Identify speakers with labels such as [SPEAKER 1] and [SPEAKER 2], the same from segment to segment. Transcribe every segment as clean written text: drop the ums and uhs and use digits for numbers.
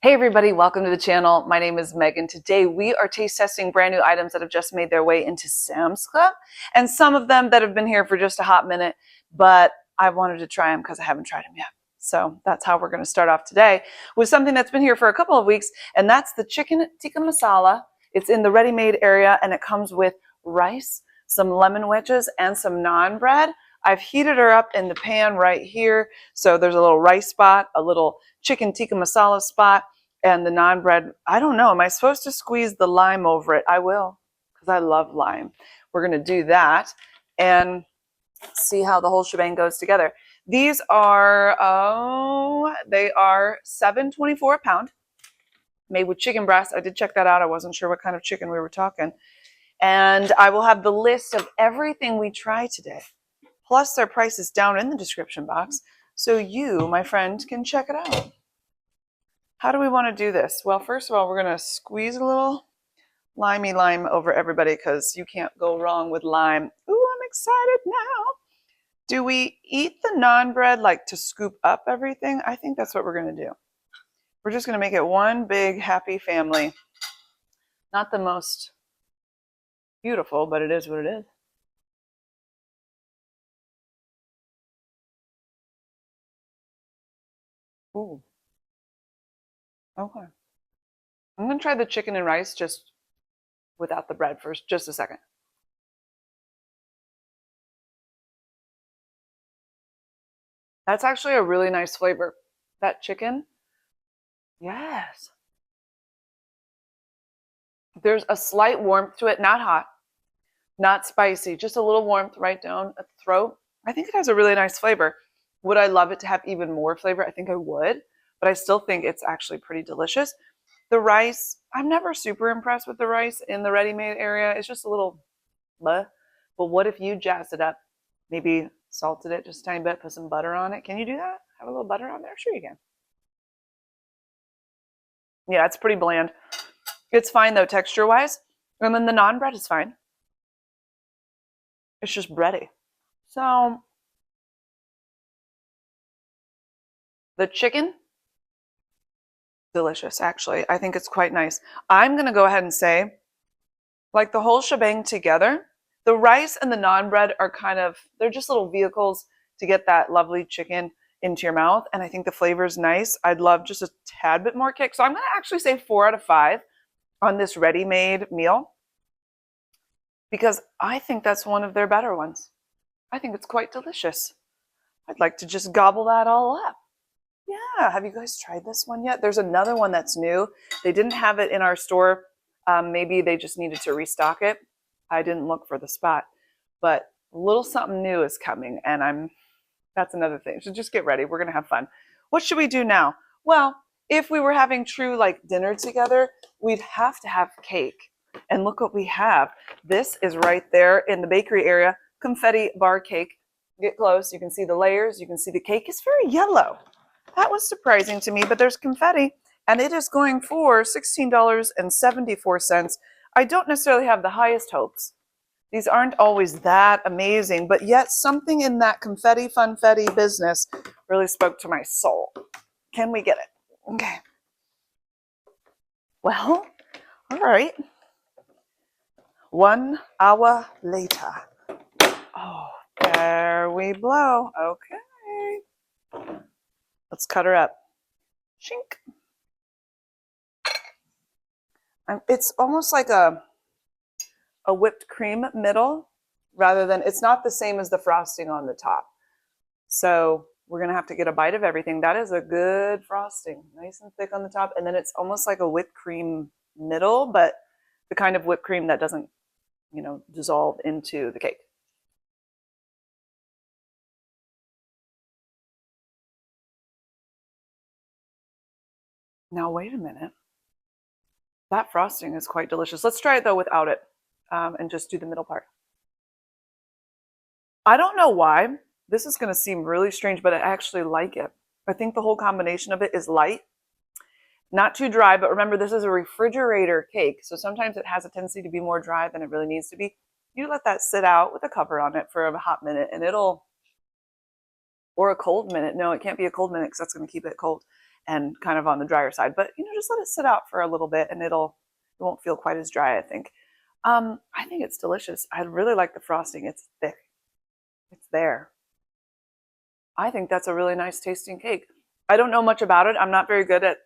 [SPEAKER 1] Hey everybody, welcome to the channel. My name is Megan. Today we are taste testing brand new items that have just made their way into Sam's Club, and some of them that have been here for just a hot minute, but I wanted to try them because I haven't tried them yet. So that's how we're going to start off today with something that's been here for a couple of weeks, and that's the chicken tikka masala. It's in the ready-made area and it comes with rice, some lemon wedges, and some naan bread. I've heated her up in the pan right here. So there's a little rice spot, a little chicken tikka masala spot, and the naan bread. I don't know. Am I supposed to squeeze the lime over it? I will, because I love lime. We're going to do that and see how the whole shebang goes together. These are, they are $7.24 a pound, made with chicken breast. I did check that out. I wasn't sure what kind of chicken we were talking. And I will have the list of everything we try today, plus their prices down in the description box, so you, my friend, can check it out. How do we want to do this? Well, first of all, we're going to squeeze a little limey lime over everybody because you can't go wrong with lime. Ooh, I'm excited now. Do we eat the naan bread like to scoop up everything? I think that's what we're going to do. We're just going to make it one big happy family. Not the most beautiful, but it is what it is. Ooh. Okay. I'm going to try the chicken and rice just without the bread for just a second. That's actually a really nice flavor. That chicken, yes. There's a slight warmth to it, not hot, not spicy, just a little warmth right down at the throat. I think it has a really nice flavor. Would I love it to have even more flavor? I think I would, but I still think it's actually pretty delicious. The rice, I'm never super impressed with the rice in the ready-made area. It's just a little bleh. But what if you jazzed it up? Maybe salted it just a tiny bit, put some butter on it. Can you do that? Have a little butter on there? Sure you can. Yeah, it's pretty bland. It's fine though, texture-wise. And then the naan bread is fine. It's just bready. So the chicken, delicious, actually. I think it's quite nice. I'm going to go ahead and say, like the whole shebang together, the rice and the naan bread are kind of, they're just little vehicles to get that lovely chicken into your mouth. And I think the flavor is nice. I'd love just a tad bit more kick. So I'm going to actually say 4 out of 5 on this ready-made meal because I think that's one of their better ones. I think it's quite delicious. I'd like to just gobble that all up. Yeah, have you guys tried this one yet? There's another one that's new. They didn't have it in our store. Maybe they just needed to restock it. I didn't look for the spot, but a little something new is coming, and that's another thing. So just get ready. We're going to have fun. What should we do now? Well, if we were having true like dinner together, we'd have to have cake. And look what we have. This is right there in the bakery area, confetti bar cake. Get close. You can see the layers. You can see the cake is very yellow. That was surprising to me, but there's confetti, and it is going for $16.74. I don't necessarily have the highest hopes. These aren't always that amazing, but yet something in that confetti funfetti business really spoke to my soul. Can we get it? Okay. Well, all right. 1 hour later. Oh, there we blow. Okay. Let's cut her up. Shink. It's almost like a whipped cream middle rather than, it's not the same as the frosting on the top. So we're going to have to get a bite of everything. That is a good frosting, nice and thick on the top. And then it's almost like a whipped cream middle, but the kind of whipped cream that doesn't, dissolve into the cake. Now, wait a minute. That frosting is quite delicious. Let's try it though without it and just do the middle part. I don't know why. This is going to seem really strange, but I actually like it. I think the whole combination of it is light, not too dry, but remember this is a refrigerator cake. So sometimes it has a tendency to be more dry than it really needs to be. You let that sit out with a cover on it for a hot minute and or a cold minute. No, it can't be a cold minute because that's going to keep it cold. and kind of on the drier side. But just let it sit out for a little bit, and it won't feel quite as dry, I think. I think it's delicious. I really like the frosting. It's thick. It's there. I think that's a really nice tasting cake. I don't know much about it. I'm not very good at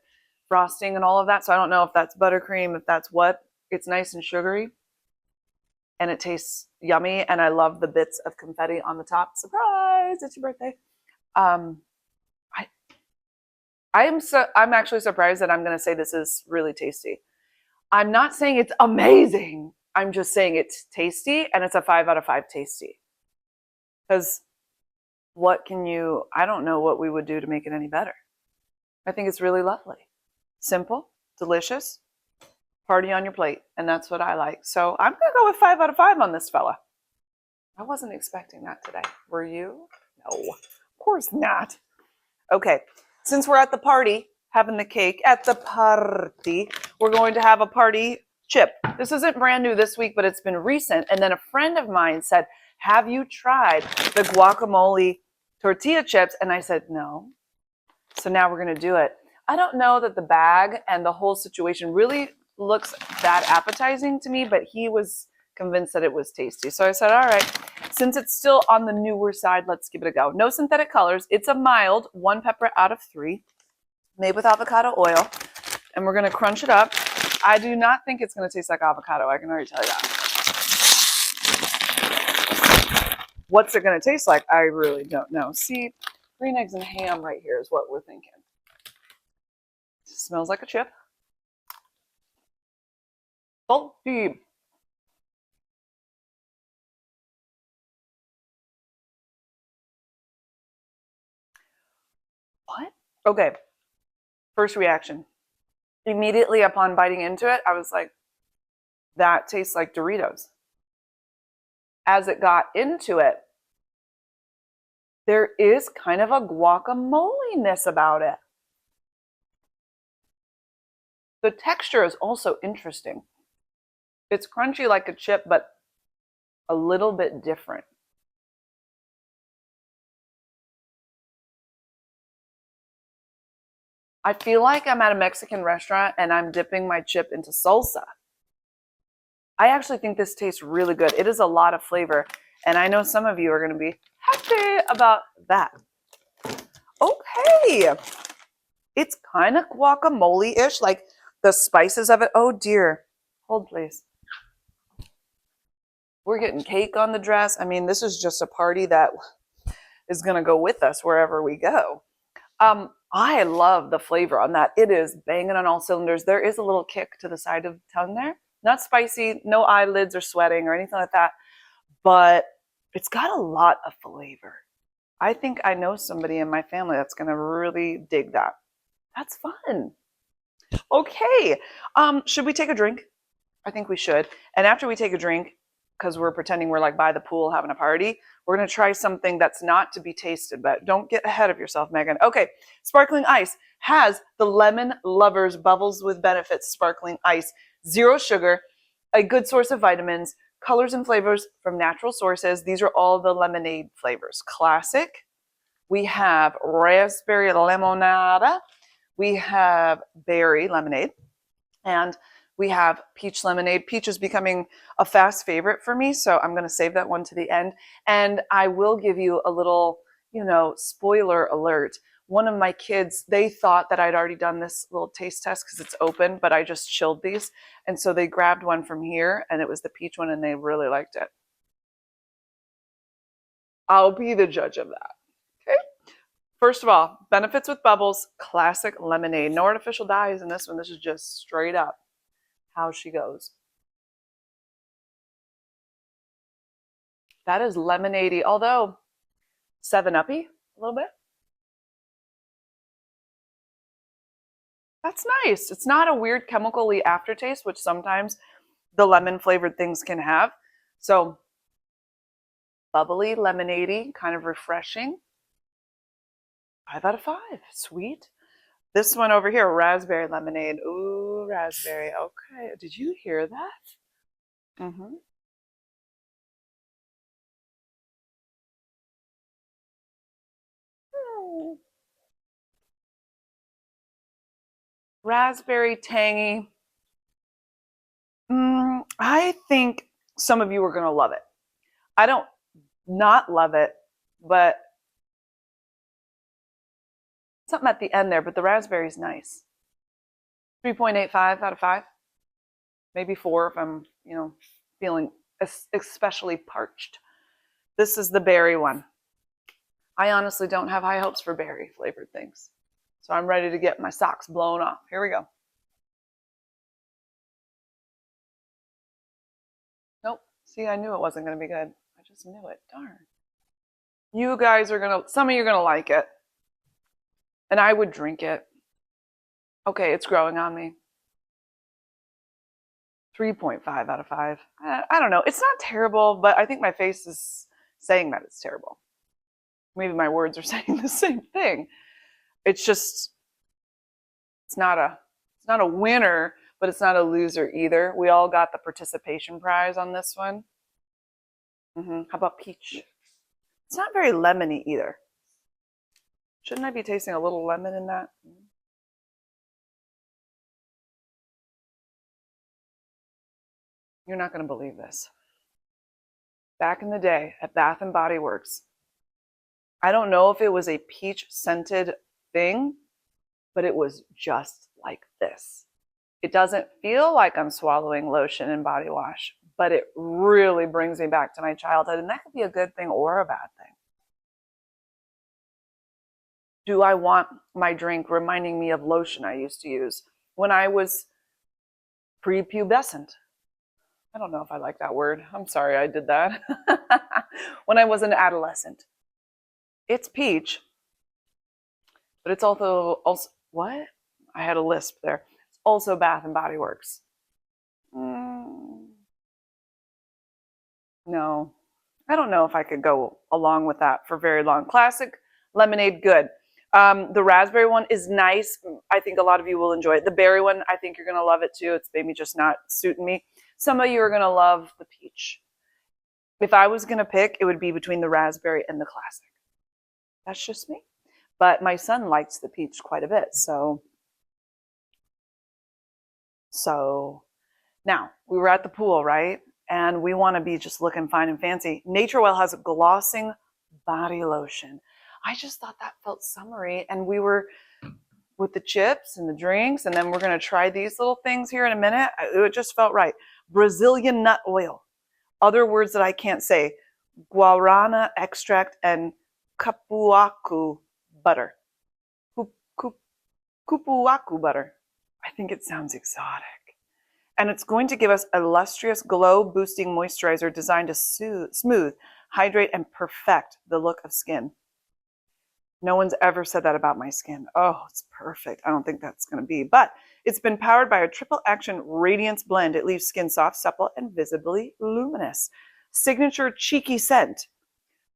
[SPEAKER 1] frosting and all of that, so I don't know if that's buttercream, if that's what. It's nice and sugary, and it tastes yummy, and I love the bits of confetti on the top. Surprise! It's your birthday. Um, I I'm actually surprised that I'm going to say this is really tasty. I'm not saying it's amazing. I'm just saying it's tasty, and it's a 5 out of 5 tasty. Because I don't know what we would do to make it any better. I think it's really lovely. Simple, delicious, party on your plate, and that's what I like. So I'm going to go with 5 out of 5 on this fella. I wasn't expecting that today. Were you? No, of course not. Okay, since we're at the party, having the cake at the party, we're going to have a party chip. This isn't brand new this week, but it's been recent. And then a friend of mine said, have you tried the guacamole tortilla chips? And I said, no. So now we're going to do it. I don't know that the bag and the whole situation really looks that appetizing to me, but he was convinced that it was tasty. So I said, all right, since it's still on the newer side, let's give it a go. No synthetic colors. It's a mild 1 pepper out of 3, made with avocado oil. And we're going to crunch it up. I do not think it's going to taste like avocado. I can already tell you that. What's it going to taste like? I really don't know. See, green eggs and ham right here is what we're thinking. It smells like a chip. Salty. What? Okay. First reaction. Immediately upon biting into it, I was like, that tastes like Doritos. As it got into it, there is kind of a guacamole-ness about it. The texture is also interesting. It's crunchy like a chip, but a little bit different. I feel like I'm at a Mexican restaurant and I'm dipping my chip into salsa. I actually think this tastes really good. It is a lot of flavor, and I know some of you are going to be happy about that. Okay. It's kind of guacamole-ish, like the spices of it. Oh dear. Hold please. We're getting cake on the dress. I mean, this is just a party that is going to go with us wherever we go. I love the flavor on that. It is banging on all cylinders. There is a little kick to the side of the tongue there. Not spicy, no eyelids or sweating or anything like that, but it's got a lot of flavor. I think I know somebody in my family that's going to really dig that. That's fun. Okay. Should we take a drink? I think we should. And after we take a drink, because we're pretending we're like by the pool having a party, we're going to try something that's not to be tasted, but don't get ahead of yourself, Megan. Okay, sparkling ice has the Lemon Lovers Bubbles with Benefits sparkling ice. 0 sugar, a good source of vitamins, colors and flavors from natural sources. These are all the lemonade flavors. Classic. We have raspberry limonada. We have berry lemonade. And we have peach lemonade. Peach is becoming a fast favorite for me, so I'm going to save that one to the end. And I will give you a little, spoiler alert. One of my kids, they thought that I'd already done this little taste test because it's open, but I just chilled these. And so they grabbed one from here, and it was the peach one, and they really liked it. I'll be the judge of that. Okay. First of all, Benefits with Bubbles, classic lemonade. No artificial dyes in this one. This is just straight up how she goes. That is lemonade-y, although 7-uppy a little bit. That's nice. It's not a weird chemical-y aftertaste, which sometimes the lemon-flavored things can have. So bubbly, lemonade-y, kind of refreshing. 5 out of 5. Sweet. This one over here, raspberry lemonade. Ooh, raspberry. Okay. Did you hear that? Mm-hmm. raspberry, tangy. I think some of you are going to love it. I don't not love it, but something at the end there, but the raspberry is nice. 3.85 out of 5. Maybe 4 if I'm, feeling especially parched. This is the berry one. I honestly don't have high hopes for berry flavored things. So I'm ready to get my socks blown off. Here we go. Nope. See, I knew it wasn't going to be good. I just knew it. Darn. You guys are going to, some of you are going to like it. And I would drink it. Okay, it's growing on me. 3.5 out of 5. I don't know. It's not terrible, but I think my face is saying that it's terrible. Maybe my words are saying the same thing. It's just, it's not a winner, but it's not a loser either. We all got the participation prize on this one. How about peach? It's not very lemony either. Shouldn't I be tasting a little lemon in that? You're not going to believe this. Back in the day at Bath and Body Works, I don't know if it was a peach scented thing, but it was just like this. It doesn't feel like I'm swallowing lotion and body wash, but it really brings me back to my childhood, and that could be a good thing or a bad thing. Do I want my drink reminding me of lotion I used to use when I was prepubescent? I don't know if I like that word. I'm sorry I did that. When I was an adolescent. It's peach, but it's also what? I had a lisp there. It's also Bath and Body Works. No, I don't know if I could go along with that for very long. Classic lemonade, good. The raspberry one is nice. I think a lot of you will enjoy it. The berry one, I think you're going to love it too. It's maybe just not suiting me. Some of you are going to love the peach. If I was going to pick, it would be between the raspberry and the classic. That's just me. But my son likes the peach quite a bit. So now we were at the pool, right? And we want to be just looking fine and fancy. NatureWell has a glossing body lotion. I just thought that felt summery. And we were with the chips and the drinks, and then we're going to try these little things here in a minute. It just felt right. Brazilian nut oil. Other words that I can't say. Guarana extract and cupuaçu butter. Cupuaçu butter. I think it sounds exotic. And it's going to give us a lustrous, glow-boosting moisturizer designed to smooth, hydrate, and perfect the look of skin. No one's ever said that about my skin. Oh, it's perfect. I don't think that's going to be. But it's been powered by a triple action radiance blend. It leaves skin soft, supple, and visibly luminous. Signature cheeky scent.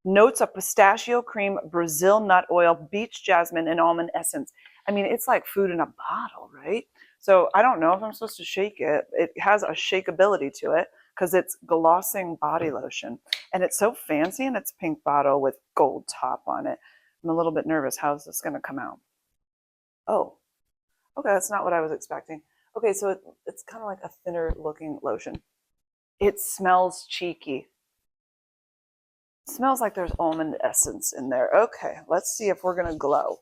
[SPEAKER 1] Notes of pistachio cream, Brazil nut oil, beach jasmine, and almond essence. I mean, it's like food in a bottle, right? So I don't know if I'm supposed to shake it. It has a shakeability to it because it's glossing body lotion. And it's so fancy in its pink bottle with gold top on it. I'm a little bit nervous. How's this going to come out? Oh, okay. That's not what I was expecting. Okay, so it's kind of like a thinner looking lotion. It smells cheeky. It smells like there's almond essence in there. Okay, let's see if we're going to glow.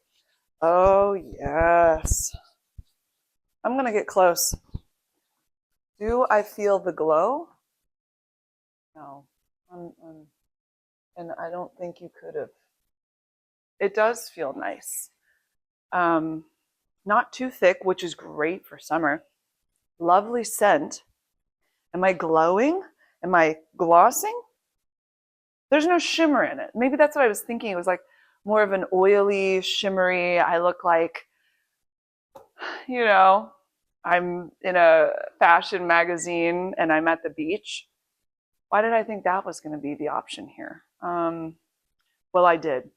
[SPEAKER 1] Oh, yes. I'm going to get close. Do I feel the glow? No. And I don't think you could have. It does feel nice. Not too thick, which is great for summer. Lovely scent. Am I glowing? Am I glossing? There's no shimmer in it. Maybe that's what I was thinking. It was like more of an oily, shimmery. I look like, I'm in a fashion magazine and I'm at the beach. Why did I think that was going to be the option here? Well, I did.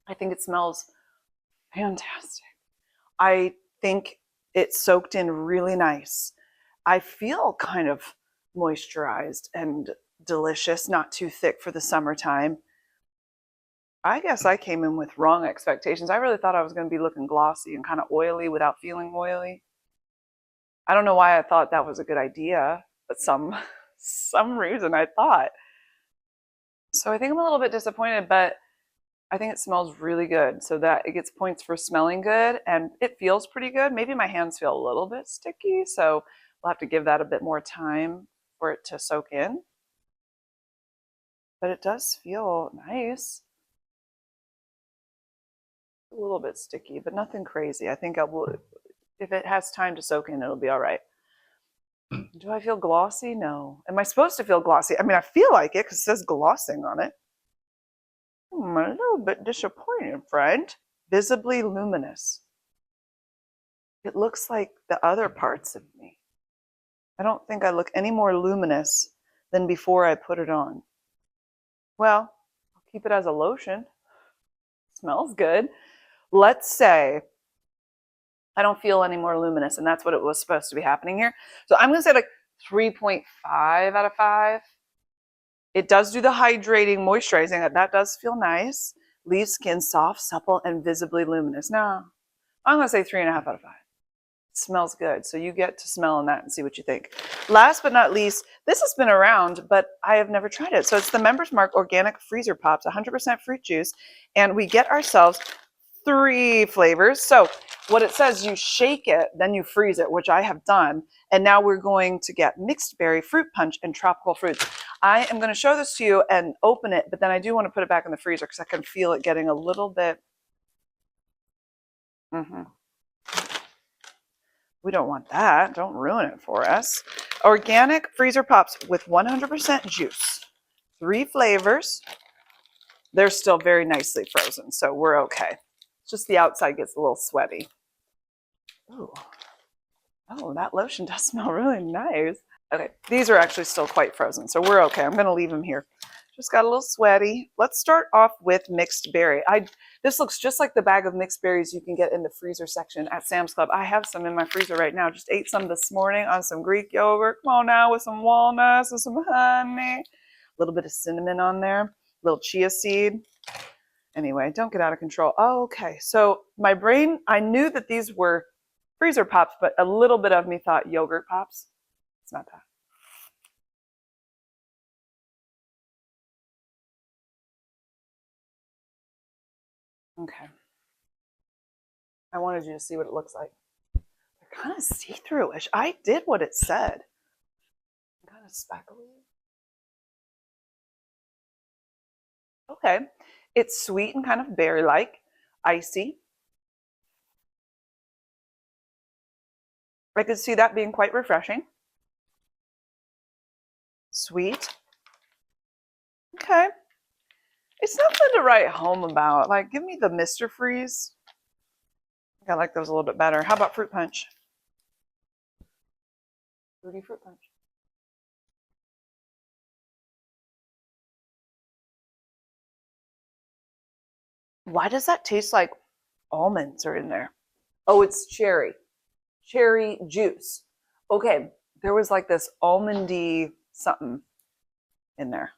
[SPEAKER 1] I think it smells fantastic. I think it soaked in really nice. I feel kind of moisturized and delicious, not too thick for the summertime. I guess I came in with wrong expectations. I really thought I was going to be looking glossy and kind of oily without feeling oily. I don't know why I thought that was a good idea, but some reason I thought. So I think I'm a little bit disappointed, but I think it smells really good. So that it gets points for smelling good and it feels pretty good. Maybe my hands feel a little bit sticky, so we'll have to give that a bit more time for it to soak in. But it does feel nice. A little bit sticky, but nothing crazy. I think I will, if it has time to soak in, it'll be all right. Do I feel glossy? No. Am I supposed to feel glossy? I mean, I feel like it because it says glossing on it. I'm a little bit disappointed, friend. Visibly luminous. It looks like the other parts of me. I don't think I look any more luminous than before I put it on. Well, I'll keep it as a lotion. It smells good. Let's say I don't feel any more luminous, and that's what it was supposed to be happening here. So I'm going to say like 3.5 out of 5. It does do the hydrating, moisturizing. That does feel nice. Leaves skin soft, supple, and visibly luminous. No, I'm going to say 3.5 out of 5. It smells good. So you get to smell on that and see what you think. Last but not least, this has been around, but I have never tried it. So it's the Members Mark Organic Freezer Pops, 100% fruit juice. And we get ourselves 3 flavors. So what it says, you shake it, then you freeze it, which I have done. And now we're going to get mixed berry, fruit punch, and tropical fruits. I am going to show this to you and open it, but then I do want to put it back in the freezer because I can feel it getting a little bit. We don't want that. Don't ruin it for us. Organic freezer pops with 100% juice. 3 flavors. They're still very nicely frozen, so we're okay. It's just the outside gets a little sweaty. Ooh. Oh, that lotion does smell really nice. Okay, these are actually still quite frozen, so we're okay. I'm going to leave them here. Just got a little sweaty. Let's start off with mixed berry. This looks just like the bag of mixed berries you can get in the freezer section at Sam's Club. I have some in my freezer right now. Just ate some this morning on some Greek yogurt. Come on now, with some walnuts and some honey. A little bit of cinnamon on there. A little chia seed. Anyway, don't get out of control. Oh, okay, so my brain, I knew that these were freezer pops, but a little bit of me thought yogurt pops. It's not that. Okay. I wanted you to see what it looks like. They're kind of see-through-ish. I did what it said. Kind of speckly. Okay. It's sweet and kind of berry-like, icy. I could see that being quite refreshing. Sweet. Okay. It's nothing to write home about. Like, give me the Mr. Freeze. I like those a little bit better. How about fruit punch? Fruity fruit punch. Why does that taste like almonds are in there? Oh, it's cherry. Cherry juice. Okay, there was like this almondy something in there.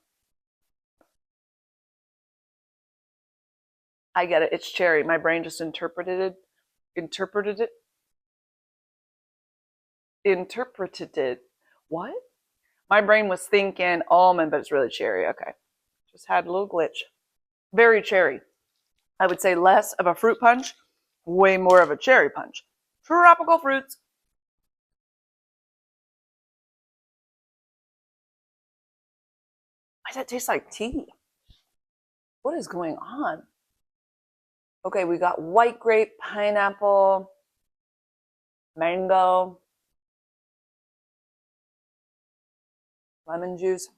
[SPEAKER 1] I get it. It's cherry. My brain just interpreted it. What? My brain was thinking almond, but it's really cherry. Okay. Just had a little glitch. Very cherry. I would say less of a fruit punch, way more of a cherry punch. Tropical fruits. Why does that taste like tea? What is going on? Okay, we got white grape, pineapple, mango, lemon juice.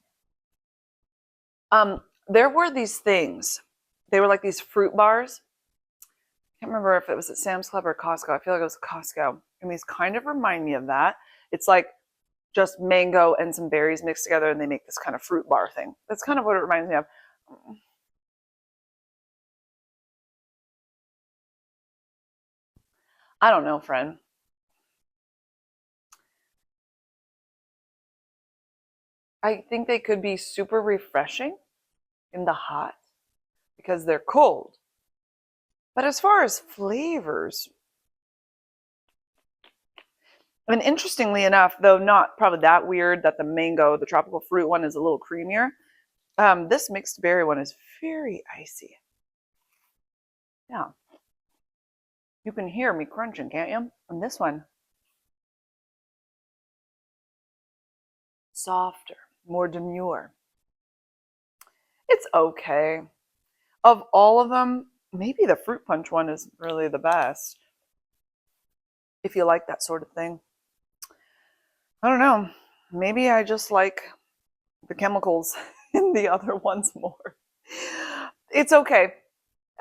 [SPEAKER 1] There were these things. They were like these fruit bars. I can't remember if it was at Sam's Club or Costco. I feel like it was Costco. And these kind of remind me of that. It's like just mango and some berries mixed together and they make this kind of fruit bar thing. That's kind of what it reminds me of. I don't know, friend. I think they could be super refreshing in the hot because they're cold. But as far as flavors, And interestingly enough, though not probably that weird that the mango, the tropical fruit one, is a little creamier, this mixed berry one is very icy. Yeah. You can hear me crunching, can't you? And this one, softer, more demure. It's okay. Of all of them, maybe the fruit punch one is really the best. If you like that sort of thing. I don't know. Maybe I just like the chemicals in the other ones more. It's okay.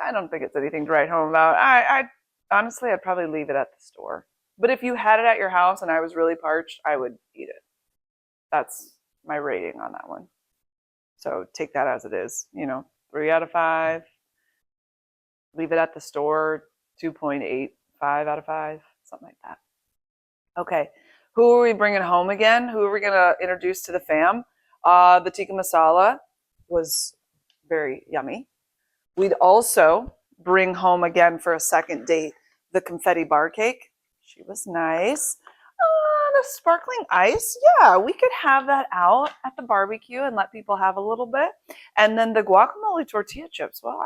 [SPEAKER 1] I don't think it's anything to write home about. I honestly, I'd probably leave it at the store. But if you had it at your house and I was really parched, I would eat it. That's my rating on that one. So take that as it is. 3 out of 5. Leave it at the store, 2.85 out of 5, something like that. Okay, who are we bringing home again? Who are we going to introduce to the fam? The Tikka Masala was very yummy. We'd also bring home again for a second date the Confetti bar cake. She was nice. The sparkling ice, yeah, we could have that out at the barbecue and let people have a little bit. And then the guacamole tortilla chips, well,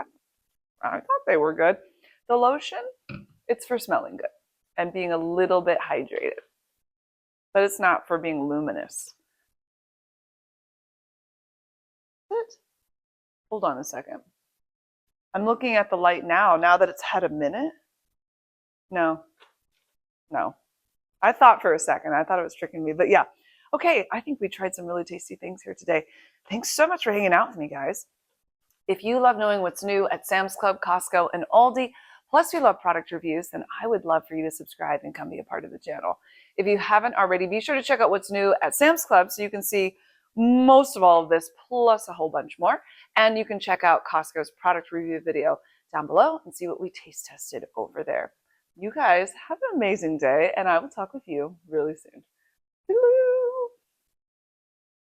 [SPEAKER 1] I thought they were good. The lotion, it's for smelling good and being a little bit hydrated, but it's not for being luminous. Hold on a second. I'm looking at the light now that it's had a minute. No. I thought for a second. I thought it was tricking me, but yeah. Okay, I think we tried some really tasty things here today. Thanks so much for hanging out with me, guys. If you love knowing what's new at Sam's Club, Costco, and Aldi, plus you love product reviews, then I would love for you to subscribe and come be a part of the channel. If you haven't already, be sure to check out what's new at Sam's Club so you can see most of all of this plus a whole bunch more. And you can check out Costco's product review video down below and see what we taste tested over there. You guys have an amazing day, and I will talk with you really soon.